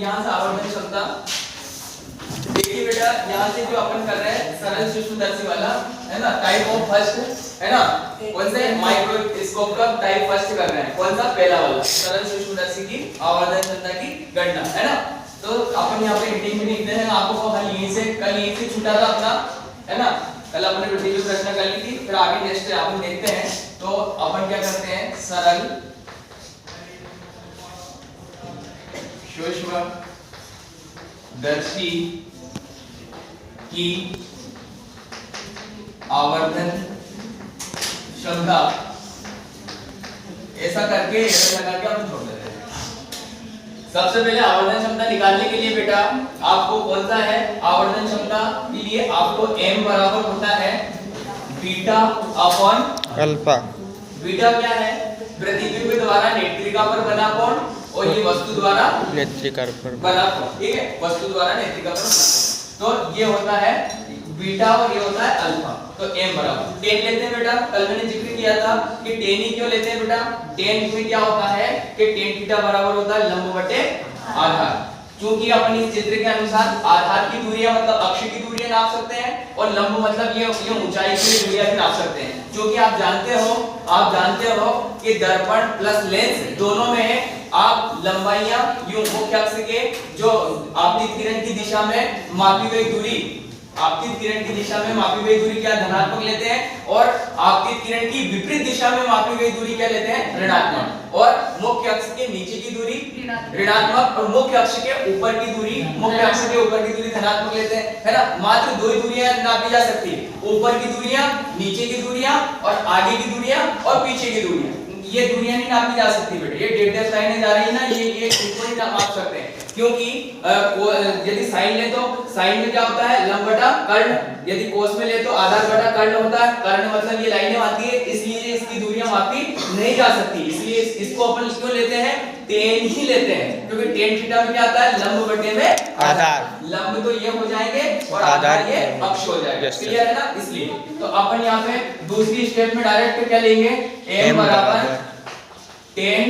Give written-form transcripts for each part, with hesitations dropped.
यहाँ से आवर्धन क्षमता देखिए बेटा, यहाँ से जो अपन कर रहे हैं सरल सूक्ष्मदर्शी वाला है ना, टाइप ऑफ फर्स्ट है ना, कौन से माइक्रोस्कोप का टाइप फर्स्ट कर रहे हैं, कौन सा पहला वाला सरल सूक्ष्मदर्शी की आवर्धन क्षमता की गणना है ना। तो अपन यहाँ पे हेडिंग में लिखते हैं, आपको कल यहीं से छूटा था अपना है ना, कल अपने प्रीवियस रचना कर ली थी, फिर आगे नेक्स्ट अपन देखते हैं। तो अपन क्या करते हैं, सरल सूक्ष्मदर्शी की आवर्धन क्षमता, ऐसा करके लगा के अपन छोड़ देते हैं। सबसे पहले आवर्धन क्षमता निकालने के लिए बेटा आपको कौन सा है, आवर्धन क्षमता के लिए आपको m बराबर होता है बीटा अपॉन अल्फा। बीटा क्या है, प्रतिबिंब द्वारा नेत्रिका पर बना कोण और ये वस्तु द्वारा नेत्रिका पर बना कोण, ठीक है, वस्तु द्वारा नेत्रिका पर बना कोण। तो ये होता है बीटा और ये होता है अल्फा। तो m बराबर 10 लेते हैं बेटा, कल मैंने जिक्र किया था कि 10 ही क्यों लेते हैं बेटा, 10 में क्या होता है कि tan थीटा बराबर होता है लंब बटे आधार। क्योंकि अपनी इस चित्र के अनुसार आधार की दूरियां मतलब अक्ष की दूरियां नाप सकते हैं और लंब मतलब ये ऊंचाई की दूरियां भी नाप सकते हैं। क्योंकि आप जानते हो कि दर्पण प्लस लेंस दोनों में आप लंबाइयां यूं मुख्य अक्ष के जो आपतित किरण की दिशा में मापी गई दूरी, आपतित किरण की दिशा में मापी गई दूरी क्या धनात्मक लेते हैं और आपतित किरण की विपरीत दिशा में मापी गई दूरी क्या लेते हैं, ऋणात्मक। और मुख्य अक्ष के नीचे की दूरी ऋणात्मक और मुख्य अक्ष के ऊपर की दूरी धनात्मक लेते हैं, है ना। मात्र दो ही दूरियां नापी जा सकती है, ऊपर की दूरियां, नीचे की दूरियां और आगे की दूरियां और पीछे की दूरियां। ये दूरियां नहीं नापी जा सकती बेटा, ये डेड लाइनें जा रही है ना, ये इसको ही नाप सकते हैं। क्योंकि यदि साइन ले तो साइन में क्या होता है, लंब बटा कर्ण, यदि कोस में ले तो आधार बटा कर्ण होता है। कर्ण मतलब ये लाइनें आती है, इसलिए इसकी दूरियां मापी नहीं जा सकती, इसलिए इसको अपन क्यों लेते हैं, tan ही लेते हैं। क्योंकि tan थीटा में क्या आता है, लंब बटे में आधार, लंब तो ये हो जाएंगे और आधार ये अक्ष हो जाएगा, क्लियर है ना। इसलिए तो अपन यहाँ पे दूसरी स्टेप में डायरेक्ट क्या लेंगे, m बराबर tan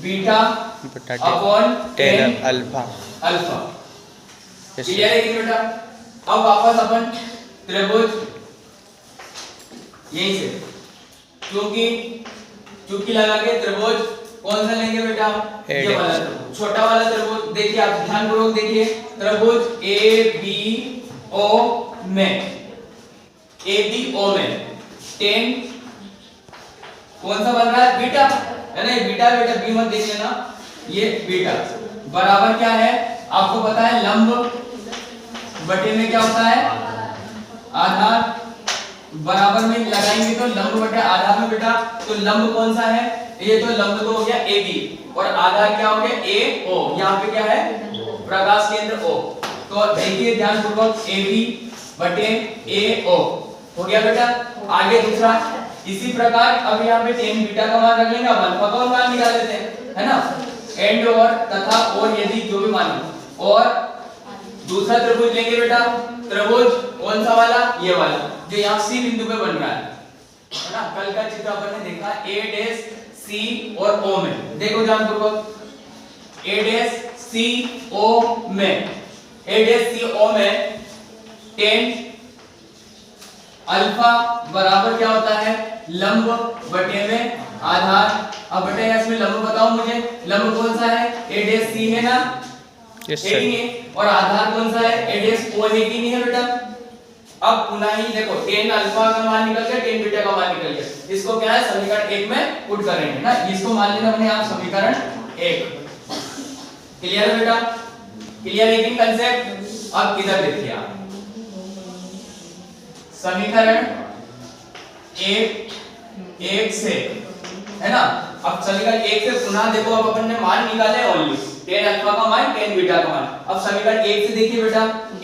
beta upon tan alpha. Clear है कि बेटा। अब वापस अपन त्रिभुज यहीं से चूंकि लगा के त्रिभुज कौन सा लेंगे बेटा, ये वाला छोटा वाला त्रिभुज। देखिए आप ध्यानपूर्वक देखिए, त्रिभुज ABO में tan कौन सा बन रहा है, बीटा है ना, बीटा बी मत देख लेना, ये बीटा बराबर क्या है, आपको पता है लंब बटे में क्या होता है, आधार। बराबर में लगाएंगे तो लंब बटे आधार में बेटा, तो लंब कौन सा है, ये तो लंब तो हो गया AB और आधार क्या हो गया AO, यहाँ पे क्या है प्रकाश केंद्र O। तो देखिए ध्यानपूर्वक AB बटे AO हो गया बेटा। आगे दूसरा इसी प्रकार अब यहाँ पे tan बीटा का मान रख लेंगे, अब अल्फा का मान निकाल लेते हैं, है ना। एंड और तथा और यदि जो भी मानो, और दूसरा त्रिभुज लेंगे बेटा, त्रिभुज कौन सा वाला, ये वाला जो यहाँ C बिंदु पे बन रहा है ना। कल का चित्र अपन ने देखा A डैश C और O में, देखो ध्यानपूर्वक A डैश C O में tan अल्फा बराबर क्या होता है, लंब बटे में आधार। अब बेटा इसमें लंब बताओ मुझे, लंब कौन सा है, A डैश C है ना, है ही है, और आधार कौन सा है, A डैश O है कि नहीं है बेटा। अब पुनः ही देखो tan अल्फा का मान निकल गया, tan बीटा का मान निकल गया, इसको क्या है समीकरण 1 में पुट करेंगे ना, इसको मान लेना अपने आप समीकरण 1। क्लियर है बेटा, क्लियर है कि कांसेप्ट। अब इधर देखिए आप समीकरण 1 से है ना। अब समीकरण 1 से पुनः देखो, अब अपन ने मान निकाले ओनली tan अल्फा का मान, tan बीटा का मान। अब समीकरण 1 से देखिए बेटा,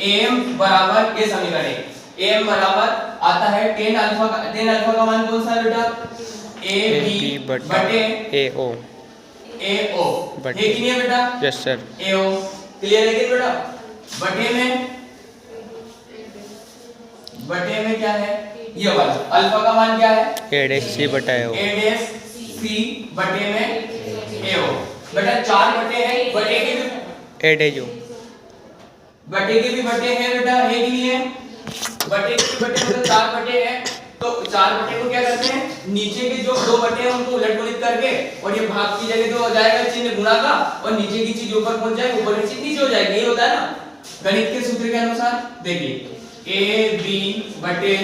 am बराबर, ये समीकरण 1, am बराबर आता है tan अल्फा का मान कौन सा है बेटा, AB बटे AO है कि नहीं है बेटा, यस सर, AO। क्लियर है कि बेटा। बटे में क्या है, ये वाला अल्फा का मान क्या है, A डैश C बटा AO, A डैश C बटे में AO। बेटा 4 बटे है, बटे के एडेजो बटे के भी बटे हैं बेटा, है कि नहीं है? बटे के भी बटे मतलब 4 बटे हैं, तो 4 बटे को क्या करते हैं, नीचे के जो 2 बटे हैं उनको उलट पुलट करके, और ये भाग की जगह तो हो जाएगा चिन्ह गुणा का, और नीचे की चीज ऊपर पहुंच जाएगी, ऊपर की चीज नीचे हो जाएगी, ये होता है ना गणित के सूत्र के अनुसार। देखिए ए बी बटे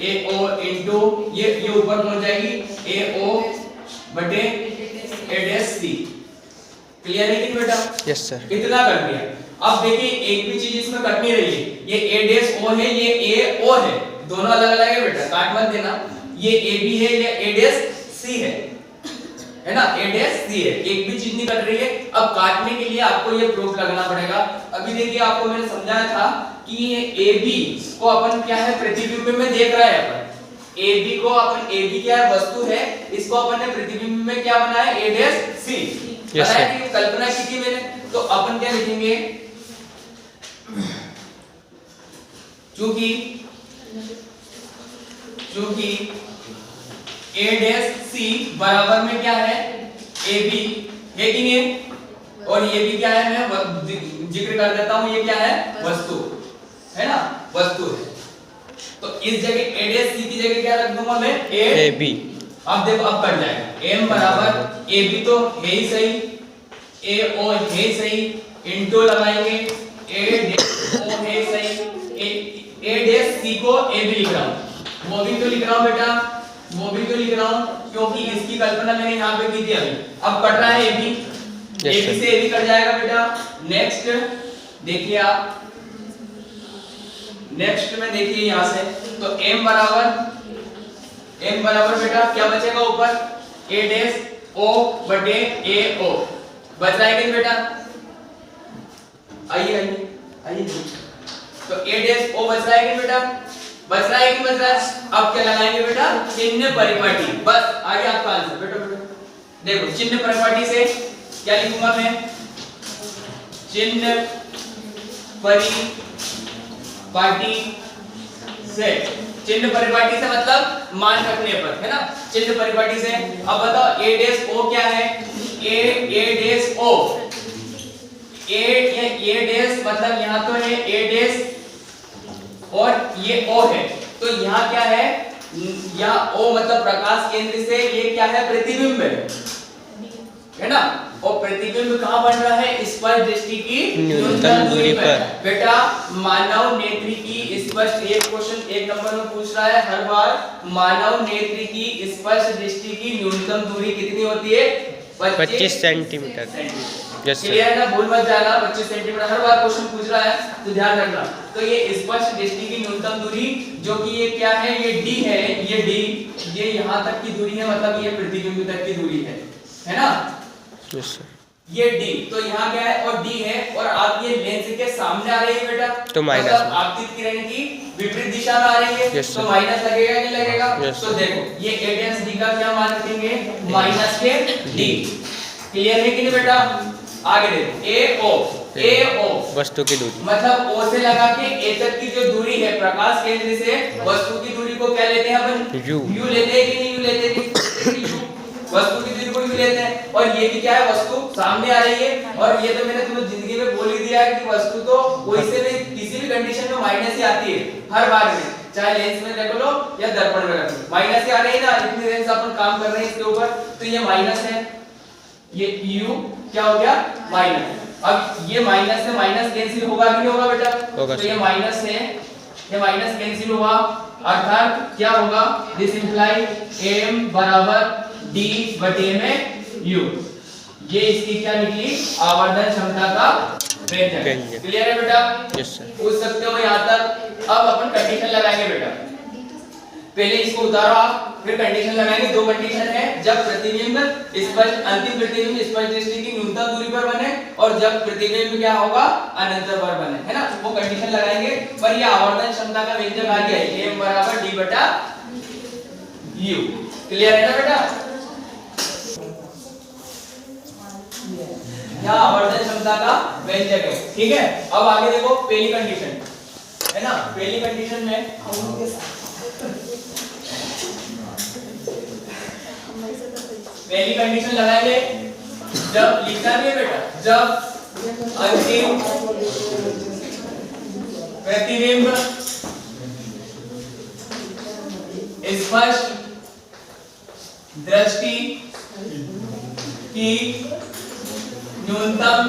ए ओ इनटू ये ऊपर पहुंच जाएगी ए ओ बटे ए डैश सी। क्लियर है कि बेटा? Yes sir. इतना कर दिया। अब देखिए एक भी चीज इसमें कट नहीं रही है, ये ए डैश ओ है, ये ए ओ है, दोनों अलग अलग है बेटा, काट मत देना। ये ए बी है, ये ए डैश सी है ना, ए डैश सी है, एक भी चीज नहीं कट रही है। अब काटने के लिए आपको ये प्रूफ लगाना पड़ेगा। अभी देखिए आपको मैंने समझाया था कि ये ए बी को अपन क्या है, प्रतिबिंब में देख रहा है अपन। ए बी को अपन, ए बी क्या है, वस्तु है, इसको अपन ने प्रतिबिंब में क्या बनाया, ए डैश सी बनाया, कि कल्पना की थी मैंने। तो अपन क्या लिखेंगे, चूंकि ए डैश सी बराबर में क्या है, ए बी है कि नहीं है, और ये भी क्या है, मैं जिक्र कर देता हूं, ये क्या है, वस्तु है ना, वस्तु है। तो इस जगह ए डैश सी की जगह क्या रख दूंगा मैं, ए बी। अब देखो अब कट जाएगा, m बराबर ए बी तो है ही सही, ए ओ है ही सही, इनटू लगाएंगे ए डैश ओ है सही, ए डैश सी को ए बी लिख रहा हूं। वो भी क्यों लिख रहा हूं बेटा, वो भी क्यों लिख रहा हूं, क्योंकि इसकी कल्पना मैंने यहां पे की थी अभी। अब कट रहा है ए बी, ए बी से ए बी कट जाएगा बेटा। नेक्स्ट देखिए आप, नेक्स्ट में देखिए यहां से, तो m बराबर बेटा क्या बचेगा ऊपर, a डैश o बटे a o बच रहा है कि बेटा, आइए आइए आइए, तो a डैश o बच रहा है कि बेटा, बच रहा है कि बच रहा है। अब क्या लगाएंगे बेटा, चिन्ह परिपाटी, बस आगे आपका आंसर। बेटा देखो चिन्ह परिपाटी से क्या लिखूंगा मैं, चिन्ह परिपाटी से, चिन्ह परिपाटी से मतलब मान रखने पर, है ना, चिन्ह परिपाटी से। अब बताओ a डैश o क्या है, a डैश o, ये a डैश मतलब यहां तो है a डैश और ये o है, तो यहां क्या है, यहाँ o मतलब प्रकाश केंद्र से ये क्या है, प्रतिबिंब है ना, और प्रतिबिंब कहाँ बन रहा है, स्पष्ट दृष्टि की न्यूनतम दूरी पर। बेटा मानव नेत्र की स्पष्ट, एक क्वेश्चन 1 नंबर में पूछ रहा है हर बार, मानव नेत्र की स्पष्ट दृष्टि की न्यूनतम दूरी कितनी होती है, 25 सेंटीमीटर। क्लियर है ना, भूल मत जाना, 25 सेंटीमीटर हर बार क्वेश्चन पूछ रहा है, तो ध्यान रखना। तो ये स्पष्ट दृष्टि की न्यूनतम दूरी जो कि ये क्या है, ये d है, ये d, ये यहाँ तक की दूरी है, मतलब ये प्रतिबिंब तक की दूरी है ना, यस सर। ये d, तो यहाँ क्या है, और d है, और आप ये लेंस के सामने आ रही है बेटा, तो माइनस, मतलब आपतित किरण की विपरीत दिशा में आ रही है, तो माइनस लगेगा नहीं लगेगा। तो देखो ये a डैश d का क्या मान रखेंगे, माइनस के d। क्लियर है कि नहीं बेटा? आगे देखो a o वस्तु की दूरी, मतलब o से लगा के a तक की जो दूरी है प्रकाश केंद्र से वस्तु की दूरी को क्या लेते हैं अपन, u लेते हैं कि नहीं, u लेते हैं, वस्तु की दूरी को u लेते हैं। और ये भी क्या है, वस्तु सामने आ रही है, और ये तो मैंने तुम्हें जिंदगी में बोल ही दिया है कि वस्तु तो कोई से भी किसी भी कंडीशन में माइनस ही आती है हर बार में, चाहे लेंस में रख लो या दर्पण में रख लो, माइनस ही आ रही है ना। इतनी देर से अपन काम कर रहे हैं इसके ऊपर, तो ये माइनस है, ये u क्या हो गया, माइनस। अब ये माइनस से माइनस कैंसिल होगा कि नहीं होगा बेटा, तो ये माइनस है, ये माइनस कैंसिल हुआ, अर्थात क्या होगा, दिस इंप्लाई m बराबर d बटे में u, ये इसकी क्या निकली, आवर्धन क्षमता का व्यंजक। क्लियर है बेटा? Yes sir. पूछ सकते हो यहाँ तक। अब अपन कंडीशन लगाएंगे बेटा, पहले इसको उतारो आप, फिर कंडीशन लगाएंगे। 2 कंडीशन है, जब प्रतिबिंब स्पष्ट, अंतिम प्रतिबिंब स्पष्ट दृष्टि की न्यूनतम दूरी पर बने, और जब प्रतिबिंब क्या होगा, अनंत पर बने, है ना, वो कंडीशन लगाएंगे। पर ये आवर्धन क्षमता का व्यंजक आ गया है, m बराबर d बटा u। क्लियर है ना बेटा? यहाँ आवर्धन क्षमता का व्यंजक है, ठीक है। अब आगे देखो पहली कंडीशन, है ना, पहली कंडीशन में पहली कंडीशन लगाएंगे, जब लिखना भी है बेटा, जब अंतिम प्रतिबिंब स्पष्ट दृष्टि की न्यूनतम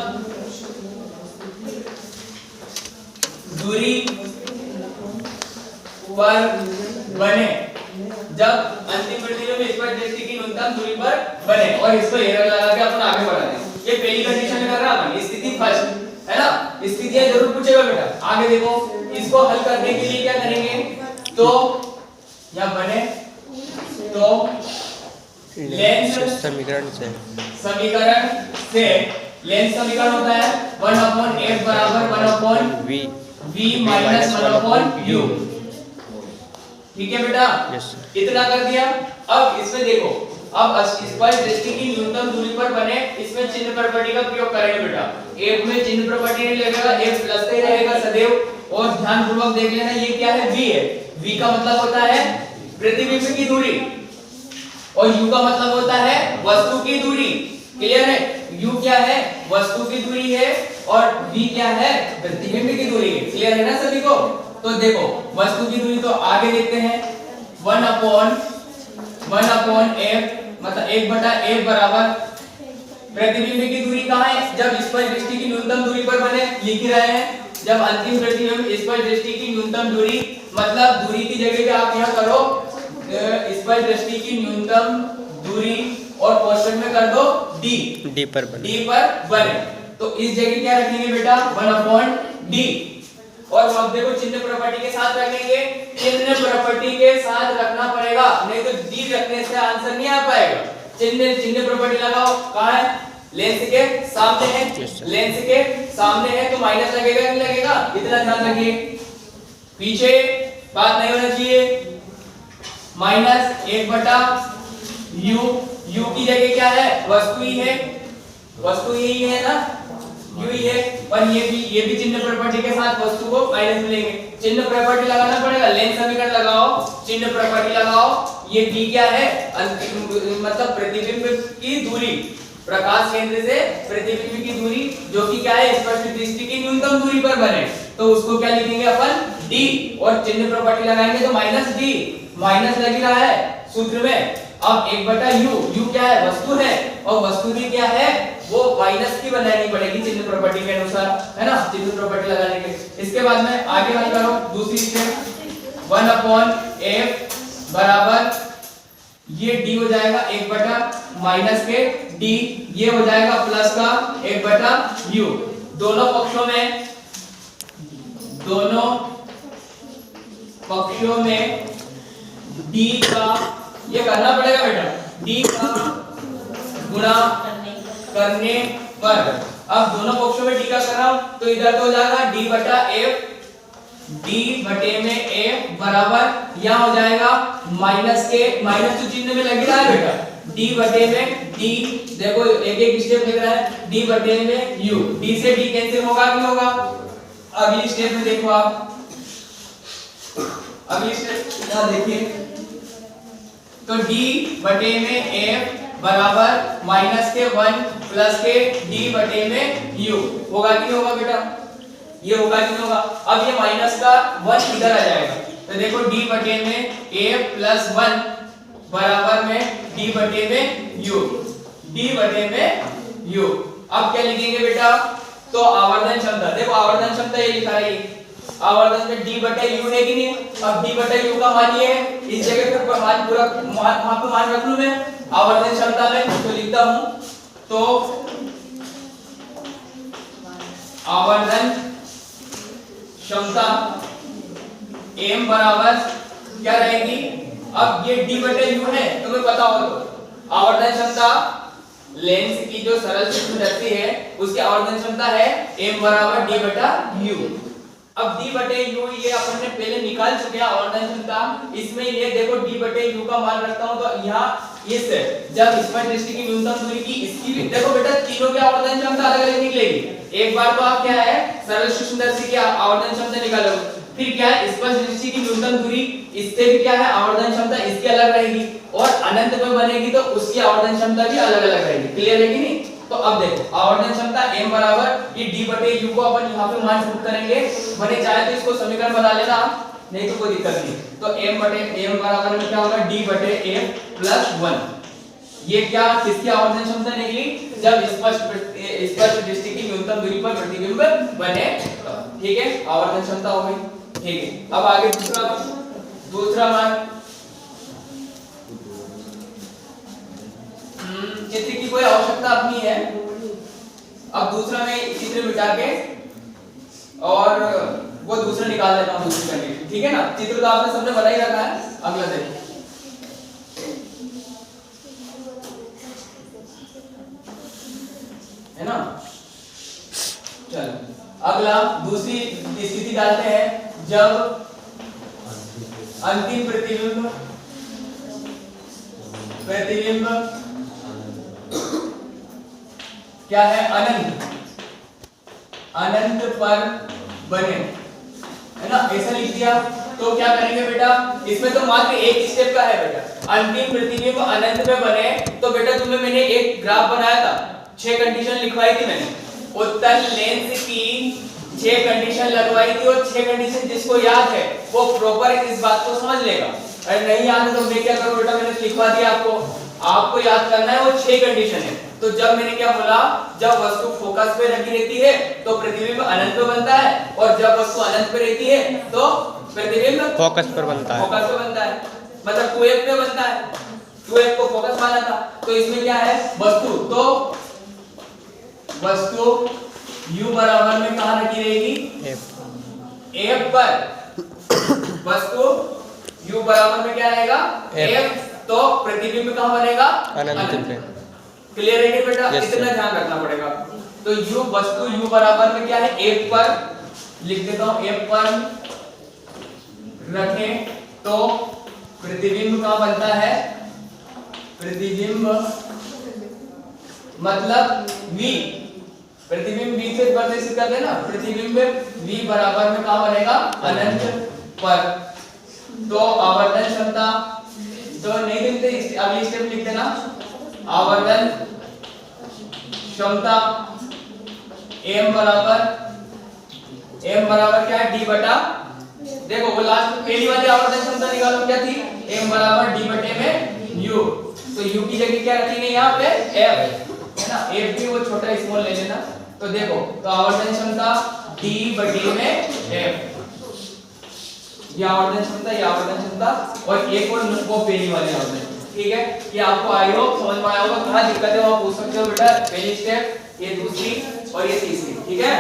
दूरी पर बने। जब अंतिम प्रतिबिंब स्पष्ट दृष्टि की न्यूनतम दूरी पर बने और इसको एरर लगा के अपन आगे बढ़ाते हैं। ये पहली कंडीशन में कर रहा अपन, स्थिति फर्स्ट है ना। स्थितियां जरूर पूछेगा बेटा। आगे देखो, इसको हल करने के लिए क्या करेंगे, तो या बने तो लेंस समीकरण से लेंस समीकरण होता है 1/f बराबर 1/v माइनस 1/u। ठीक है बेटा, यस इतना कर दिया। अब इसमें देखो, अब स्पष्ट दृष्टि की न्यूनतम दूरी पर बने, इसमें चिन्ह प्रॉपर्टी का प्रयोग करेंगे बेटा। f में चिन्ह प्रॉपर्टी नहीं लगेगा, f प्लस ही रहेगा सदैव। और ध्यानपूर्वक देख लेना, ये क्या है, v है। v का मतलब होता है प्रतिबिंब की दूरी और u का मतलब होता है वस्तु की दूरी। क्लियर है? u क्या है, वस्तु की दूरी है, और v क्या है, प्रतिबिंब की दूरी है। क्लियर है ना सभी को? तो देखो, वस्तु की दूरी तो आगे देखते हैं, 1/f मतलब 1/f बराबर प्रतिबिंब की दूरी कहाँ है, जब स्पष्ट दृष्टि की न्यूनतम दूरी पर बने, लिख रहे हैं। जब अंतिम प्रतिबिंब स्पष्ट दृष्टि की न्यूनतम दूरी, मतलब दूरी की जगह पे आप यहाँ करो स्पष्ट दृष्टि की न्यूनतम दूरी और कोष्ठक में कर दो d पर बने। तो इस जगह क्या रखेंगे बेटा, 1/d। और अब देखो, चिन्ह प्रॉपर्टी के साथ रखेंगे। चिन्ह प्रॉपर्टी के साथ रखना पड़ेगा, नहीं तो d रखने से आंसर नहीं आ पाएगा। चिन्ह प्रॉपर्टी लगाओ। कहाँ है, लेंस के सामने है। लेंस के सामने है तो माइनस लगेगा नहीं लगेगा, इतना ध्यान रखिए। पीछे बात नहीं होना चाहिए। माइनस 1/u, u की जगह क्या है, वस्तु ही है, वस्तु यही है ना, u ही है। और ये भी चिन्ह प्रॉपर्टी के साथ वस्तु को माइनस मिलेंगे। चिन्ह प्रॉपर्टी लगाना पड़ेगा, लेंस समीकरण लगाओ, चिन्ह प्रॉपर्टी लगाओ। ये v क्या है, मतलब प्रतिबिंब की दूरी, प्रकाश केंद्र से प्रतिबिंब की दूरी, जो कि क्या है, स्पष्ट दृष्टि की न्यूनतम दूरी पर बने। तो उसको क्या लिखेंगे अपन, d, और चिन्ह प्रॉपर्टी लगाएंगे तो माइनस d, माइनस लग रहा है सूत्र में। अब 1/u, u क्या है, वस्तु है, और वस्तु भी क्या है, वो माइनस की बनानी पड़ेगी चिन्ह प्रॉपर्टी के अनुसार, है ना, चिन्ह प्रॉपर्टी लगाने के। इसके बाद में आगे हल करो दूसरी स्टेप, 1/f बराबर ये d हो जाएगा 1/ माइनस के d, ये हो जाएगा प्लस का 1/u। दोनों पक्षों में d का, ये करना पड़ेगा बेटा, d का गुणा करने पर, अब दोनों पक्षों में d का कर रहा हूं तो इधर तो हो जाएगा d/f, d बटे में f बराबर यहां हो जाएगा माइनस के, माइनस तो चिन्ह में लग रहा है बेटा, d बटे में d, देखो एक एक स्टेप लिख रहा है, d बटे में u, d से d कैंसिल होगा कि नहीं होगा। अगली स्टेप में देखो आप, अगली स्टेप यहां देखिए, तो d बटे में f बराबर माइनस के 1 प्लस के d बटे में u, होगा कि नहीं होगा बेटा, ये होगा कि नहीं होगा। अब ये माइनस का 1 इधर आ जाएगा, तो देखो d बटे में a प्लस 1 बराबर में d बटे में u, d बटे में u। अब क्या लिखेंगे बेटा, तो आवर्धन क्षमता, देखो आवर्धन क्षमता ये लिखा है, आवर्धन में d बटे u है कि नहीं। अब d बटे u का मान ये है, इस जगह पे मान पूरा वहां पे मान रख लूं मैं आवर्धन क्षमता में, तो लिखता हूं, तो आवर्धन क्षमता m बराबर क्या रहेगी, अब ये d बटे u है, तुम्हें पता हो, तो आवर्धन क्षमता लेंस की जो सरल सूक्ष्मदर्शी है उसकी आवर्धन क्षमता है m बराबर d/u। अब d/u ये अपन ने पहले निकाल चुके हैं आवर्धन क्षमता, इसमें ये देखो d/u का मान रखता हूं तो यहाँ इस जब स्पष्ट दृष्टि की न्यूनतम दूरी की, इसकी भी देखो बेटा तीनों की आवर्धन क्षमता अलग अलग निकलेगी। एक बार तो आप क्या है, सरल सूक्ष्मदर्शी की आवर्धन क्षमता निकालोगे, फिर क्या है, स्पष्ट दृष्टि की न्यूनतम दूरी, इससे भी क्या है आवर्धन क्षमता इसकी अलग रहेगी, और अनंत में बनेगी तो उसकी आवर्धन क्षमता भी अलग अलग रहेगी। क्लियर है कि नहीं। तो तो अब देखो आवर्धन क्षमता m बराबर ये d बटे u को अपन यहाँ पे मान पुट करेंगे, बने चाहे तो इसको समीकरण बना लेना, नहीं तो कोई दिक्कत नहीं। तो m बटे m बराबर में क्या होगा d बटे a प्लस 1। ये क्या किसकी आवर्धन क्षमता निकली, जब स्पष्ट दृष्टि की न्यूनतम दूरी पर प्रतिबिंब बने, ठीक है, आवर्धन क्षमता हो गई। ठीक है, अब आगे दूसरा मान, चित्र की कोई आवश्यकता अपनी है। अब दूसरा में चित्र मिटा के और वो दूसरा निकाल देता हूं दूसरी कंडीशन, ठीक है ना। चित्र तो आपने सबने बना ही रखा है, अगला देखिए, है ना। चलो अगला दूसरी स्थिति डालते हैं, जब अंतिम प्रतिबिंब क्या है, अनंत पर बने, है ना, ऐसा लिख दिया। तो क्या करेंगे बेटा, इसमें तो मात्र एक स्टेप का है बेटा, अंतिम प्रतिबिंब अनंत में बने। तो बेटा तुम्हें मैंने एक ग्राफ बनाया था, 6 कंडीशन लिखवाई थी मैंने, उत्तल लेंस की 6 कंडीशन लगवाई थी, और 6 कंडीशन जिसको याद है वो प्रॉपर इस बात को समझ लेगा। अरे नहीं याद है तो मैं क्या करूं बेटा, मैंने लिखवा दिया आपको याद करना है, वो 6 कंडीशन है। तो जब मैंने क्या बोला, जब वस्तु फोकस पे रखी रहती है तो प्रतिबिंब अनंत पे बनता है, और जब वस्तु अनंत पे रहती है तो प्रतिबिंब फोकस पर बनता है, फोकस पे बनता है, मतलब 2f पे बनता है। 2f को फोकस माना था, तो इसमें क्या है, वस्तु, तो वस्तु u बराबर में कहां रखी रहेगी, f पर। वस्तु u बराबर में क्या रहेगा, f, तो प्रतिबिंब कहां बनेगा, अनंत पे। क्लियर है कि बेटा, yes, इतना ध्यान रखना पड़ेगा। तो u वस्तु u बराबर में क्या है, f पर, लिख देता हूं, f पर रखें तो प्रतिबिंब कहां बनता है, प्रतिबिंब मतलब v, प्रतिबिंब v से प्रदर्शित कर देना, प्रतिबिंब v बराबर में कहां बनेगा, अनंत पर। तो आवर्धन क्षमता तो नहीं लिखते, अगली स्टेप लिख देना, आवर्धन क्षमता m बराबर क्या है, d बटा, देखो वो लास्ट पहली वाली आवर्धन क्षमता निकालो क्या थी, m बराबर d बटे में u। तो u की जगह क्या रखेंगे यहाँ पे, f, है ना, f भी वो छोटा स्मॉल ले लेना। तो देखो, तो आवर्धन क्षमता d बटे में f, ये आवर्धन क्षमता, और एक और वो पहली वाली आवर्धन, ठीक है। ये आपको आई होप समझ में आया होगा, कहां दिक्कत है वो पूछ सकते हो बेटा, पहली स्टेप, ये दूसरी और ये तीसरी, ठीक है।